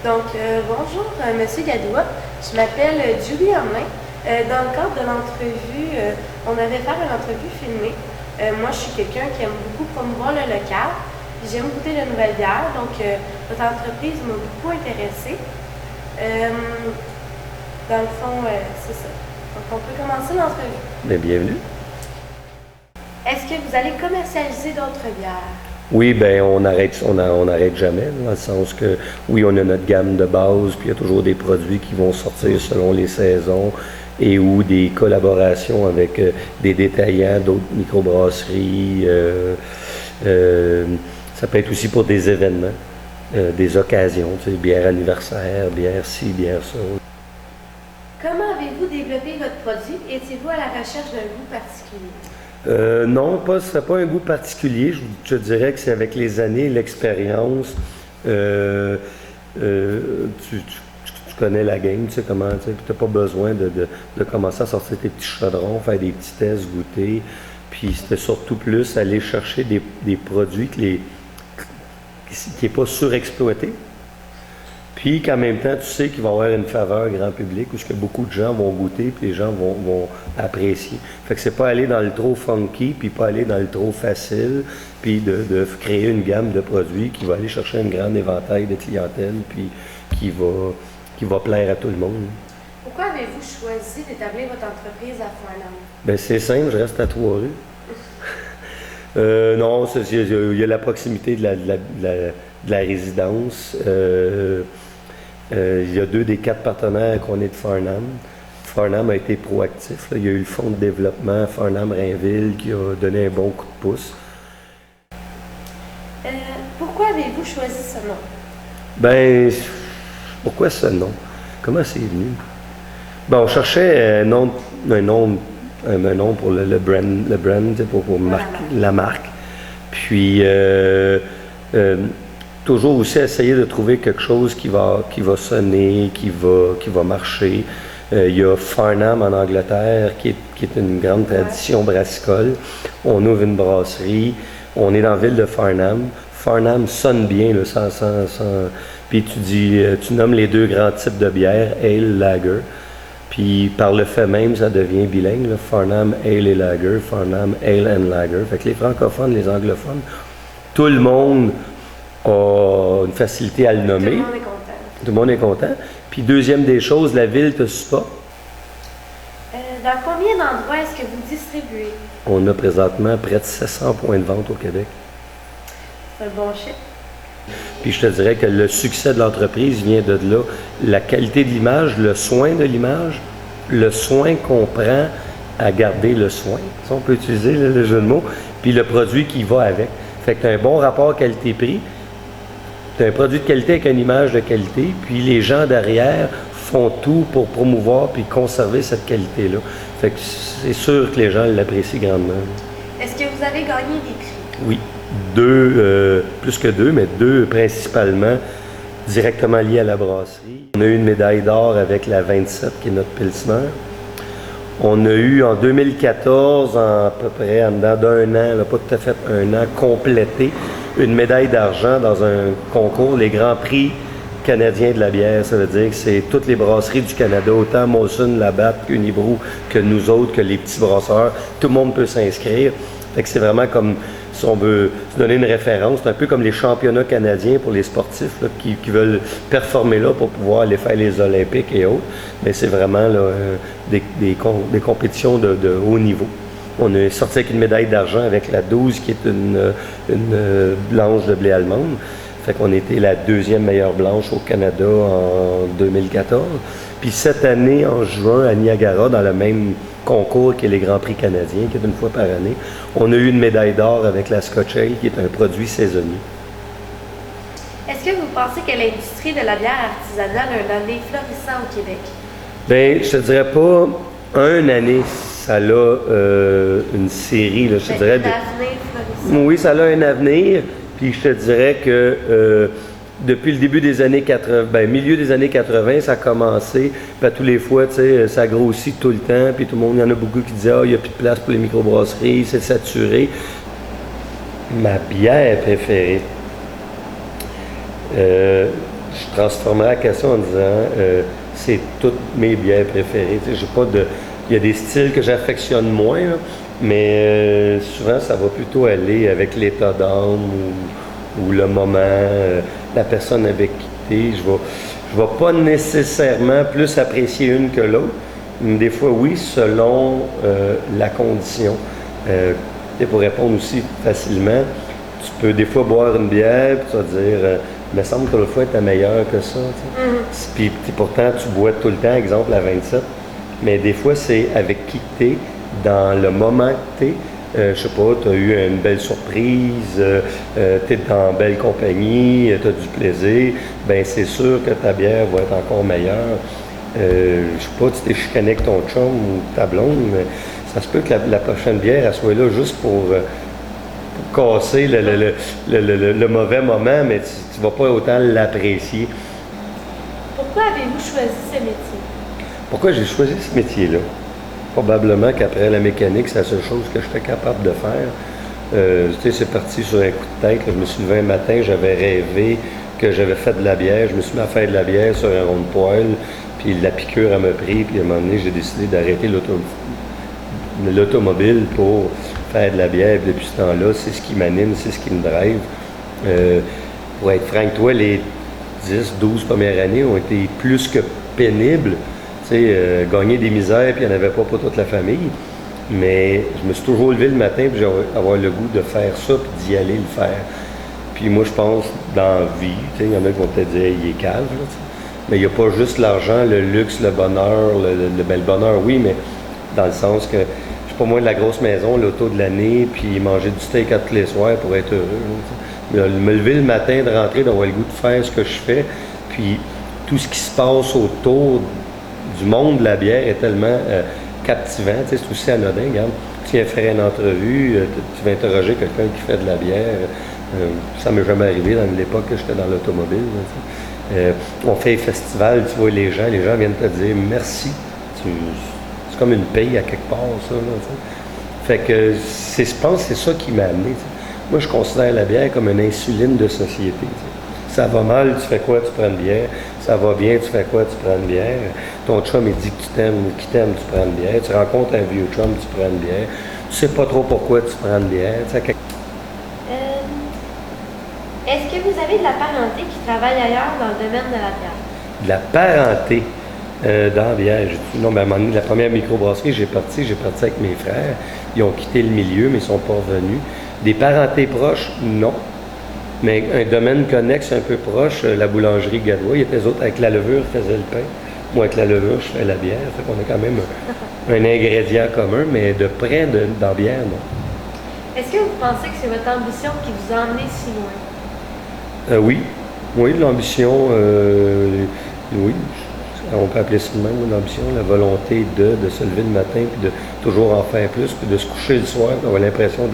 Bonjour, Monsieur Gadoua. Je m'appelle Julie Hamelin. Dans le cadre de l'entrevue, on avait fait une entrevue filmée. Moi, je suis quelqu'un qui aime beaucoup promouvoir le local. J'aime goûter de nouvelles bières, donc votre entreprise m'a beaucoup intéressée. Dans le fond, c'est ça. Donc, on peut commencer l'entrevue. Bien, bienvenue. Est-ce que vous allez commercialiser d'autres bières? Oui, ben on n'arrête jamais, dans le sens que, oui, on a notre gamme de base, puis il y a toujours des produits qui vont sortir selon les saisons et ou des collaborations avec des détaillants, d'autres microbrasseries. Ça peut être aussi pour des événements, des occasions, tu sais, bière anniversaire, bière ci, bière ça. Comment avez-vous développé votre produit? Étiez-vous à la recherche d'un goût particulier? Non, ce ne serait pas un goût particulier. Je dirais que c'est avec les années, l'expérience. Tu connais la game, tu sais comment, tu n'as pas besoin de commencer à sortir tes petits chaudrons, faire des petits tests, goûter. Puis c'était surtout plus aller chercher des produits qui n'est pas surexploité. Puis qu'en même temps, tu sais qu'il va y avoir une faveur grand public où ce que beaucoup de gens vont goûter puis les gens vont apprécier. Fait que c'est pas aller dans le trop funky puis pas aller dans le trop facile puis de créer une gamme de produits qui va aller chercher un grand éventail de clientèle puis qui va plaire à tout le monde. Pourquoi avez-vous choisi d'établir votre entreprise à Farnham? Bien, c'est simple, je reste à Trois-Rues. Non, il y a la proximité de la résidence. Il y a 2 des 4 partenaires qu'on est de Farnham. Farnham a été proactif. Là. Il y a eu le fonds de développement Farnham-Rainville qui a donné un bon coup de pouce. Pourquoi avez-vous choisi ce nom? Ben, pourquoi ce nom? Comment c'est venu? Ben, on cherchait un nom pour le brand pour la marque. Puis, toujours aussi essayer de trouver quelque chose qui va sonner, qui va marcher. Il y a Farnham en Angleterre, qui est une grande tradition brassicole. On ouvre une brasserie. On est dans la ville de Farnham. Farnham sonne bien, là, puis tu nommes les 2 grands types de bières, Ale, Lager. Puis par le fait même, ça devient bilingue, là, Farnham Ale et Lager, Farnham Ale and Lager. Fait que les francophones, les anglophones, tout le monde a une facilité à le nommer. Tout le monde est content. Tout le monde est content. Puis deuxième des choses, la ville te supporte. Dans combien d'endroits est-ce que vous distribuez? On a présentement près de 700 points de vente au Québec. C'est un bon chiffre. Puis je te dirais que le succès de l'entreprise vient de là. La qualité de l'image, le soin de l'image, le soin qu'on prend à garder le soin, si on peut utiliser le jeu de mots, puis le produit qui va avec. Fait que tu as un bon rapport qualité-prix, tu as un produit de qualité avec une image de qualité, puis les gens derrière font tout pour promouvoir puis conserver cette qualité-là. Fait que c'est sûr que les gens l'apprécient grandement. Est-ce que vous avez gagné des prix? Oui. 2, plus que 2, mais 2 principalement directement liés à la brasserie. On a eu une médaille d'or avec la 27, qui est notre Pilsner. On a eu en 2014, à peu près en dedans d'un an, là, pas tout à fait un an, complété, une médaille d'argent dans un concours, les Grands Prix canadiens de la bière. Ça veut dire que c'est toutes les brasseries du Canada, autant Molson, Labatt, Unibroue, que nous autres, que les petits brasseurs. Tout le monde peut s'inscrire. Fait que c'est vraiment comme, si on veut se donner une référence, c'est un peu comme les championnats canadiens pour les sportifs là, qui veulent performer là pour pouvoir aller faire les Olympiques et autres. Mais c'est vraiment là, des compétitions de haut niveau. On est sorti avec une médaille d'argent avec la 12 qui est une blanche de blé allemande. Fait qu'on était la 2e meilleure blanche au Canada en 2014. Puis cette année, en juin, à Niagara, dans le même concours que les Grands Prix canadiens, qui est une fois par année, on a eu une médaille d'or avec la Scotch Ale, qui est un produit saisonnier. Est-ce que vous pensez que l'industrie de la bière artisanale a un avenir florissant au Québec? Bien, je te dirais pas une année, ça a une série, là, je te dirais. Un avenir florissant. Oui, ça a un avenir, puis je te dirais que depuis le début des années 80, milieu des années 80, ça a commencé. Puis à tous les fois, tu sais, ça grossit tout le temps. Puis tout le monde, il y en a beaucoup qui disaient, il n'y a plus de place pour les microbrasseries, c'est saturé. Ma bière préférée, je transformerais la question en disant c'est toutes mes bières préférées. Tu sais, j'ai pas de. Il y a des styles que j'affectionne moins, là, mais souvent ça va plutôt aller avec l'état d'âme ou le moment, la personne avec qui tu es. Je vais pas nécessairement plus apprécier une que l'autre. Des fois, oui, selon la condition. Et pour répondre aussi facilement, tu peux des fois boire une bière et tu vas dire il me semble que l'autre fois était meilleure que ça. Puis pourtant, tu bois tout le temps, exemple, à 27. Mais des fois, c'est avec qui tu es, dans le moment que tu es. Je sais pas, tu as eu une belle surprise, tu es en belle compagnie, tu as du plaisir. Bien, c'est sûr que ta bière va être encore meilleure. Je sais pas, tu t'es chicané avec ton chum ou ta blonde, mais ça se peut que la prochaine bière, elle soit là juste pour casser le mauvais moment, mais tu vas pas autant l'apprécier. Pourquoi avez-vous choisi ce métier? Pourquoi j'ai choisi ce métier-là? Probablement qu'après la mécanique, c'est la seule chose que j'étais capable de faire. Tu sais, c'est parti sur un coup de tête. Je me suis levé un matin, j'avais rêvé que j'avais fait de la bière. Je me suis mis à faire de la bière sur un rond de poêle. Puis la piqûre, elle m'a pris, puis à un moment donné, j'ai décidé d'arrêter l'automobile pour faire de la bière. Puis depuis ce temps-là, c'est ce qui m'anime, c'est ce qui me drive. Pour être franc avec toi, les 10, 12 premières années ont été plus que pénibles. Tu sais, gagner des misères, puis il n'y en avait pas pour toute la famille. Mais je me suis toujours levé le matin, puis avoir le goût de faire ça, puis d'y aller le faire. Puis moi, je pense, dans la vie, tu sais, il y en a qui vont peut-être dire, il est calme, là, mais il n'y a pas juste l'argent, le luxe, le bonheur, le bonheur, oui, mais dans le sens que je suis pas moins de la grosse maison, l'auto de l'année, puis manger du steak à tous les soirs pour être heureux. Là, me lever le matin, de rentrer, d'avoir le goût de faire ce que je fais, puis tout ce qui se passe autour du monde de la bière est tellement captivant. Tu sais, c'est aussi anodin, regarde. Tu viens faire une entrevue, tu vas interroger quelqu'un qui fait de la bière. Ça m'est jamais arrivé dans l'époque que j'étais dans l'automobile. On fait un festival, tu vois les gens viennent te dire merci. C'est comme une paye à quelque part, ça. Là, fait que je pense que c'est ça qui m'a amené. T'sais. Moi, je considère la bière comme une insuline de société. T'sais. Ça va mal, tu fais quoi? Tu prends une bière. Ça va bien, tu fais quoi? Tu prends une bière. Ton chum, il dit que tu t'aimes, qu'il t'aime, tu prends une bière. Tu rencontres un vieux chum, tu prends une bière. Tu sais pas trop pourquoi tu prends une bière. Est-ce que vous avez de la parenté qui travaille ailleurs dans le domaine de la bière? De la parenté dans la bière. Non, mais à un moment donné, la première microbrasserie, j'ai parti avec mes frères. Ils ont quitté le milieu, mais ils sont pas revenus. Des parentés proches, non. Mais un domaine connexe un peu proche, la boulangerie Gadois, il y a des autres avec la levure faisaient le pain. Moi, avec la levure, je fais la bière. Fait qu'on a quand même un ingrédient commun, mais de près dans la bière, non. Est-ce que vous pensez que c'est votre ambition qui vous a emmené si loin? Oui, l'ambition, oui, on peut appeler ça de même, l'ambition, la volonté de se lever le matin, puis de toujours en faire plus, puis de se coucher le soir, d'avoir l'impression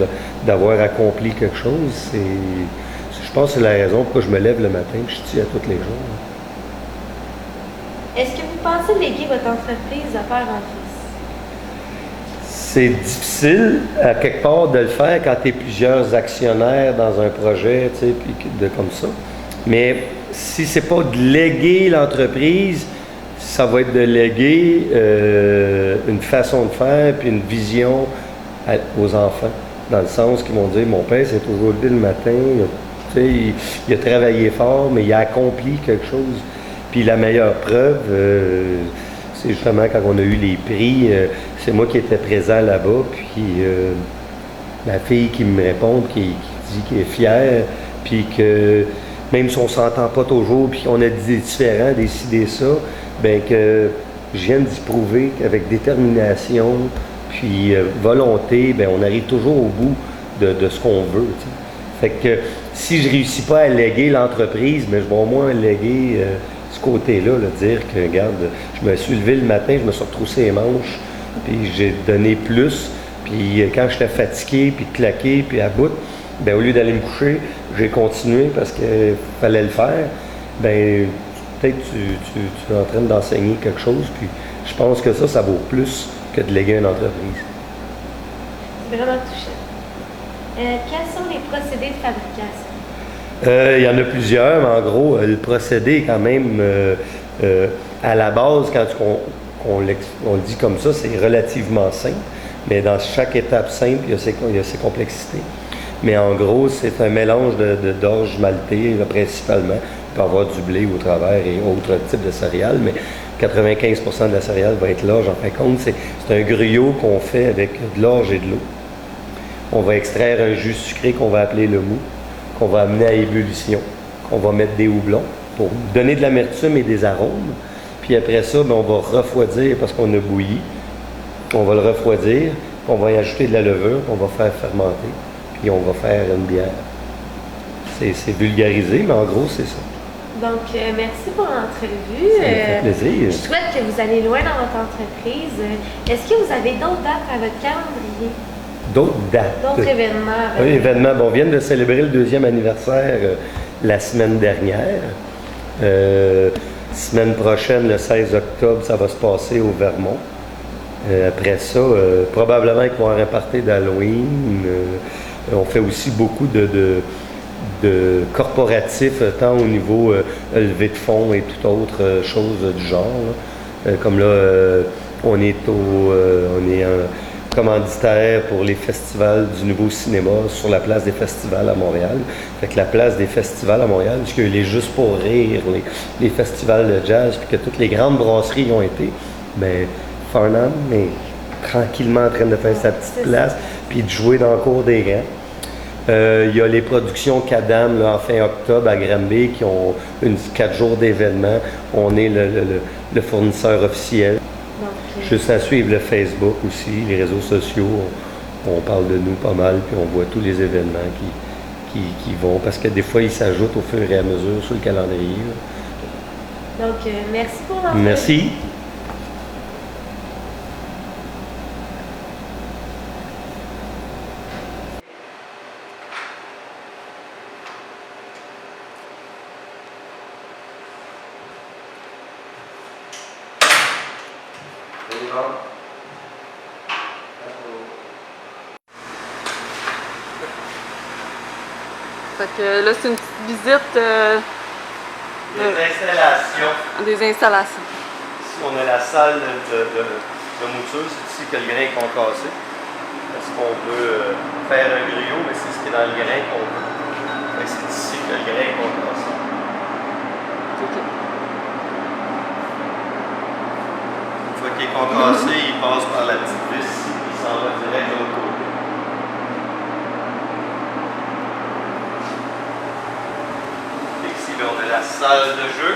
d'avoir accompli quelque chose. Je pense que c'est la raison pourquoi je me lève le matin, puis je tue à tous les jours. Est-ce que vous pensez léguer votre entreprise à père en fils? C'est difficile, à quelque part, de le faire quand tu es plusieurs actionnaires dans un projet, tu sais, puis comme ça. Mais si c'est pas de léguer l'entreprise, ça va être de léguer une façon de faire, puis une vision aux enfants. Dans le sens qu'ils vont dire, mon père s'est toujours levé le matin, tu sais, il a travaillé fort, mais il a accompli quelque chose. Puis la meilleure preuve, c'est justement quand on a eu les prix, c'est moi qui étais présent là-bas, puis ma fille qui me répond, qui dit qu'elle est fière, puis que même si on ne s'entend pas toujours, puis qu'on a des différends, décidé ça, bien que je viens d'y prouver qu'avec détermination, puis volonté, bien on arrive toujours au bout de ce qu'on veut. T'sais. Fait que si je ne réussis pas à léguer l'entreprise, mais je vais au moins léguer ce côté-là, dire que, regarde, je me suis levé le matin, je me suis retroussé les manches, puis j'ai donné plus, puis quand j'étais fatigué, puis claqué, puis à bout, bien, au lieu d'aller me coucher, j'ai continué parce qu'il fallait le faire. Bien, peut-être tu es en train d'enseigner quelque chose, puis je pense que ça vaut plus que de léguer une entreprise. C'est vraiment touchant. Quels sont les procédés de fabrication? Il y en a plusieurs, mais en gros, le procédé est quand même, à la base, quand on le dit comme ça, c'est relativement simple, mais dans chaque étape simple, il y a ses complexités. Mais en gros, c'est un mélange d'orge maltais, principalement. Il peut y avoir du blé au travers et autres types de céréales, mais 95% de la céréale va être l'orge. En fin de compte, c'est un gruyot qu'on fait avec de l'orge et de l'eau. On va extraire un jus sucré qu'on va appeler le mou, qu'on va amener à ébullition, qu'on va mettre des houblons pour donner de l'amertume et des arômes. Puis après ça, on va refroidir parce qu'on a bouilli. On va le refroidir, puis on va y ajouter de la levure, puis on va faire fermenter, puis on va faire une bière. C'est vulgarisé, mais en gros, c'est ça. Donc, merci pour l'entrevue. Ça me fait plaisir. Je souhaite que vous allez loin dans votre entreprise. Est-ce que vous avez d'autres dates à votre calendrier? D'autres dates? D'autres événements? Oui, événements. Bon, on vient de célébrer le 2e anniversaire la semaine dernière. Semaine prochaine, le 16 octobre, ça va se passer au Vermont. Après ça, probablement qu'ils vont avoir un party d'Halloween. On fait aussi beaucoup de corporatifs, tant au niveau levée de fonds et toute autre chose du genre. Comme là, on est un commanditaire pour les festivals du Nouveau Cinéma sur la place des festivals à Montréal. Fait que la place des festivals à Montréal, puisqu'il y a eu les Juste pour rire, les festivals de jazz, puis que toutes les grandes brasseries y ont été, mais Farnham est tranquillement en train de faire sa petite place, puis de jouer dans le cours des grands. Il y a les productions Cadam là, en fin octobre à Granby qui ont 4 jours d'événements. On est le fournisseur officiel. Juste à suivre le Facebook aussi, les réseaux sociaux. On parle de nous pas mal, puis on voit tous les événements qui vont, parce que des fois, ils s'ajoutent au fur et à mesure sur le calendrier. Donc, merci pour l'entrevue. Merci. Fait que là, c'est une petite visite Des installations. des installations. Ici, on a la salle de mouture. C'est ici que le grain est concassé. Parce qu'on peut faire un gruyot, mais c'est ce qui est dans le grain qu'on veut. C'est ici que le grain est concassé. Okay. Une fois qu'il est concassé, il passe par la petite vis, il s'en va direct de l'autre côté. Ici, on a la salle de jeu.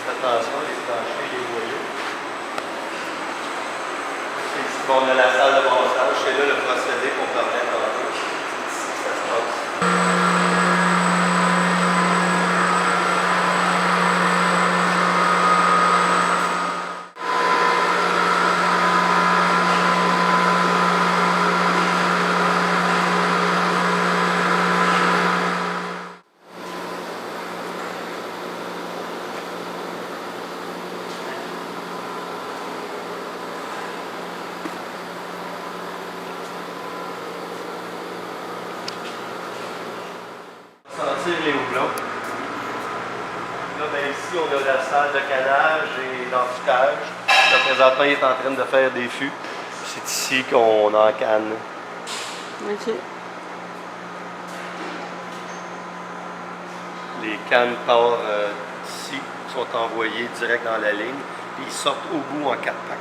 Faites attention, les planchers, les boyaux. Ici, on a la salle de brassage. C'est là le procédé qu'on parlait tantôt. C'est ici que ça se passe. Les houblons. Là, ici, on a la salle de canage et d'enfûtage. Là, présentement, il est en train de faire des fûts. C'est ici qu'on encanne. OK. Les cannes partent d'ici, sont envoyées direct dans la ligne, puis ils sortent au bout en 4 packs.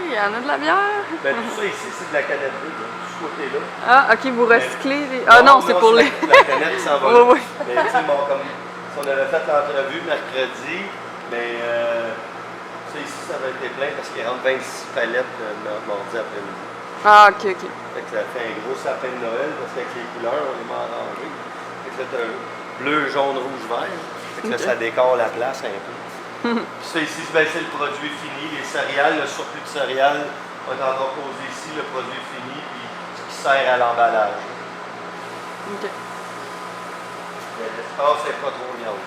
Il y en a de la bière. Ben, tout ça ici, c'est de la canette de ce côté-là. Ah, OK, vous recyclez les... Ah non, c'est pour les... La canette s'en va. Oui, oui. Mais tu sais, bon, comme si on avait fait l'entrevue mercredi, mais ça ici, ça va être plein parce qu'il rentre 26 palettes mardi après-midi. Ah, OK, OK. Fait que ça fait un gros sapin de Noël parce qu'avec les couleurs, on les met arrangés. Fait que là, t'as bleu, jaune, rouge, vert. Fait que là, ça décore la place un peu. Puis ça ici, ben, c'est le produit fini, les céréales, le surplus de céréales va être encore posé ici, le produit fini, puis ce qui sert à l'emballage. OK. L'espace n'est pas trop viande.